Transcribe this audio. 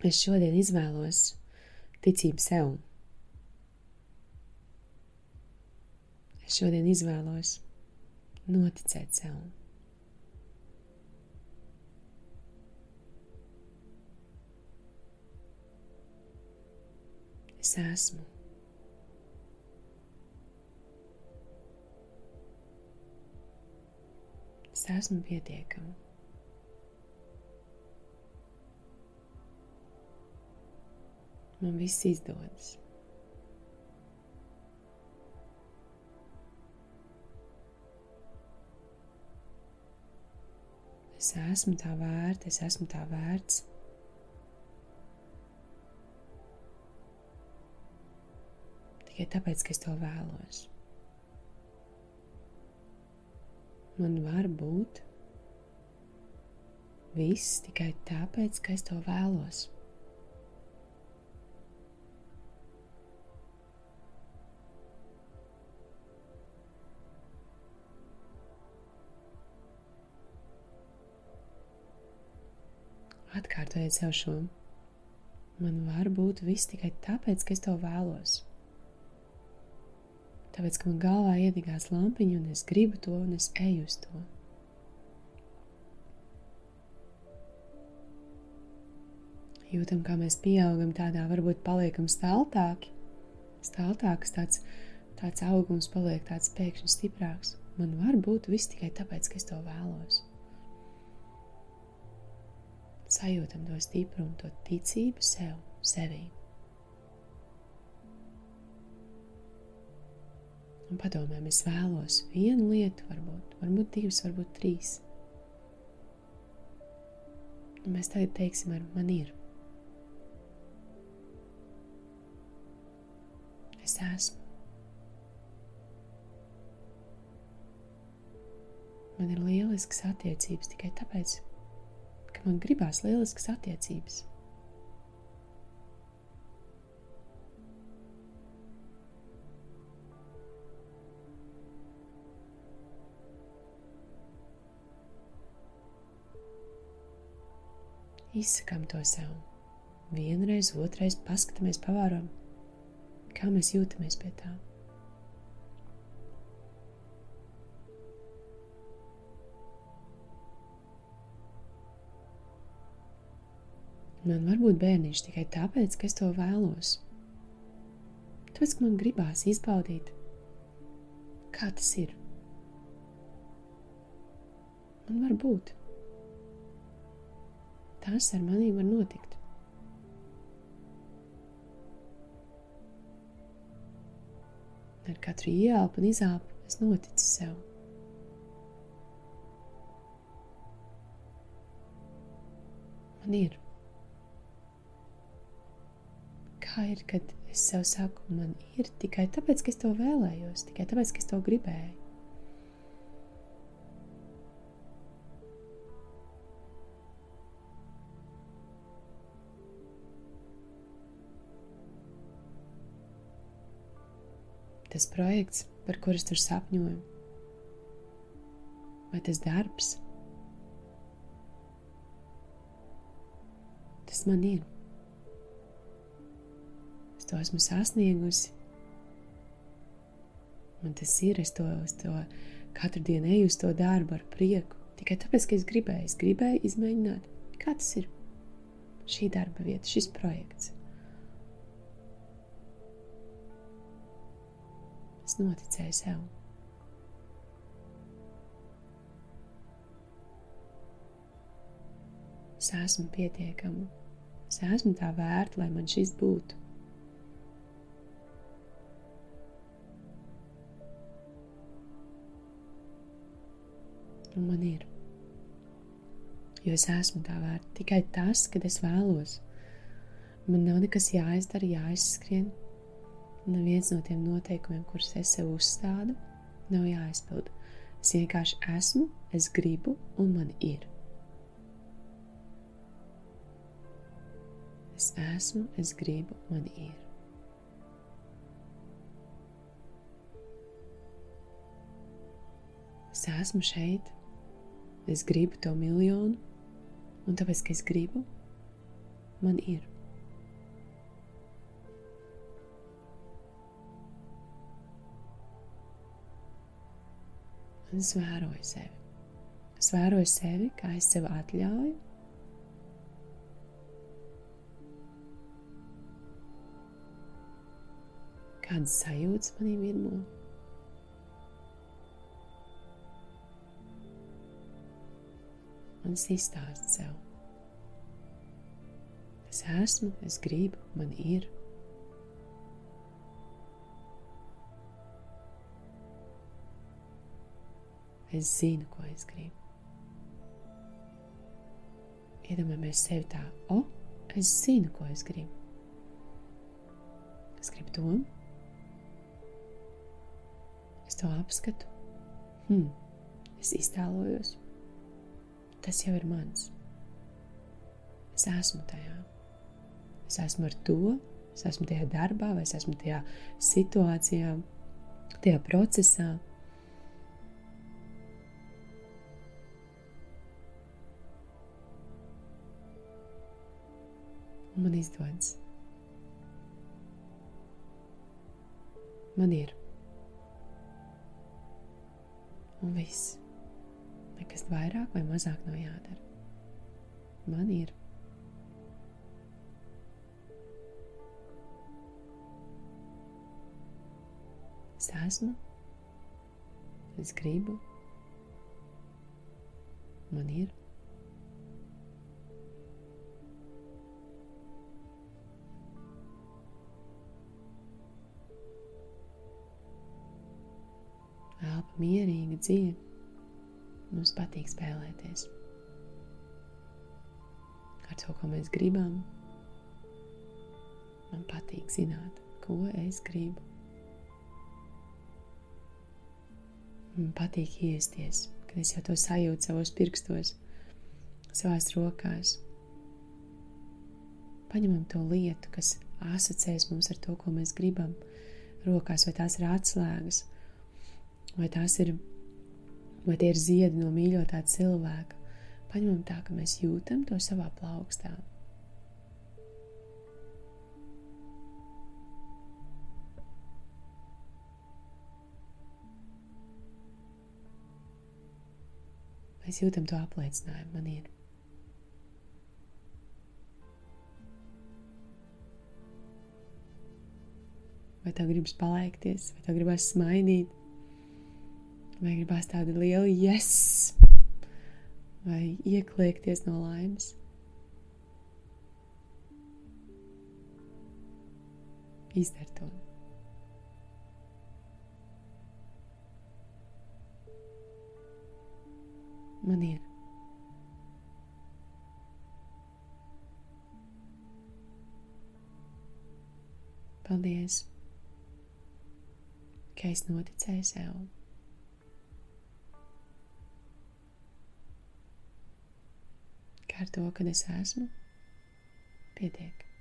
Es šodien izvēlos ticību sev. Es šodien izvēlos noticēt sev. Es esmu. Es esmu pietiekama. Man viss izdodas. Es esmu tā vērta, es esmu tā vērts. Tikai tāpēc, ka es to vēlos. Man var būt viss tikai tāpēc, ka es to vēlos. Atkārtojiet sev šo. Man var būt viss tikai tāpēc, ka es to vēlos. Tāpēc, ka man galvā iedegās lampiņa un es gribu to un es eju uz to. Jūtam, kā mēs pieaugam tādā, varbūt paliekam staltāki. Staltāks tāds augums paliek tāds pēkšņi stiprāks. Man var būt viss tikai tāpēc, ka es to vēlos. Sajūtam to stiprumu, to ticību sevī. Un padomājam, es vēlos vienu lietu, varbūt divas, varbūt trīs. Un mēs tagad teiksim, man ir. Es esmu. Man ir lieliskas attiecības tikai tāpēc, ka man gribās lieliskas attiecības. Izsakām to sev. Vienreiz, otrais paskatāmies, pavēram, kā mēs jūtamies pie tā. Man var būt bērniņš tikai tāpēc, ka es to vēlos. Tāpēc, ka man gribās izbaudīt, kā tas ir. Man var būt. Tas ar mani var notikt. Ar katru ieelpu un izelpu es noticu sev. Man ir. Kā ir, kad es sev saku, man ir tikai tāpēc, ka es to vēlējos, tikai tāpēc, ka es to gribēju. Tas projekts, par kuru es tur sapņoju, vai tas darbs, tas man ir. Es to esmu sasniegusi. Man tas ir, es to katru dienu eju uz to darbu ar prieku. Tikai tāpēc, ka es gribēju izmēģināt, kā tas ir. Šī darba vieta, šis projekts. Es noticēju sev. Es esmu pietiekama. Es esmu tā vērta, lai man šis būtu. Un man ir. Jo es esmu tā vērta. Tikai tas, kad es vēlos. Man nav nekas jāizdara, jāizskrien. Neviens no tiem noteikumiem, kurus es sev uzstādu, nav jāizpild. Es vienkārši esmu, es gribu un man ir. Es esmu, es gribu, man ir. Es esmu šeit, es gribu to 1 000 000, un tāpēc, ka es gribu, man ir. Un es vēroju sevi. Es vēroju sevi, kā es sev atļauju kādas sajūtas manī virmo. Un es izstāstu sev. Es esmu, es gribu, man ir. Es zinu, ko es gribu. Iedomājamies sevi tā, es zinu, ko es gribu. Es gribu to. Es to apskatu. Es iztēlojos. Tas jau ir mans. Es esmu tajā. Es esmu ar to, es esmu tajā darbā, vai es esmu tajā situācijā, tajā procesā. Un man izdodas. Man ir. Un viss. Nekas vairāk vai mazāk nav jādara. Man ir. Es esmu. Es gribu. Man ir. Elpa mierīgi, dziļi. Mums patīk spēlēties ar to, ko mēs gribam. Man patīk zināt, ko es gribu. Man patīk iesties, kad es jau to sajūtu savos pirkstos, savās rokās. Paņemam to lietu, kas asociēs mums ar to, ko mēs gribam rokās, vai tās ir atslēgas, vai tie ir ziedi no mīļotā cilvēka. Paņemam tā, ka mēs jūtam to savā plaukstā. Mēs jūtam to apliecinājumu, man ir. Vai tev gribas palaikties, vai tev gribas smaidīt, vai gribas tādu lielu yes, vai iekliekties no laimes. Izdar to. Man ir. Paldies, ka es noticēju sev. Ka ar to, kad es esmu, pietiek.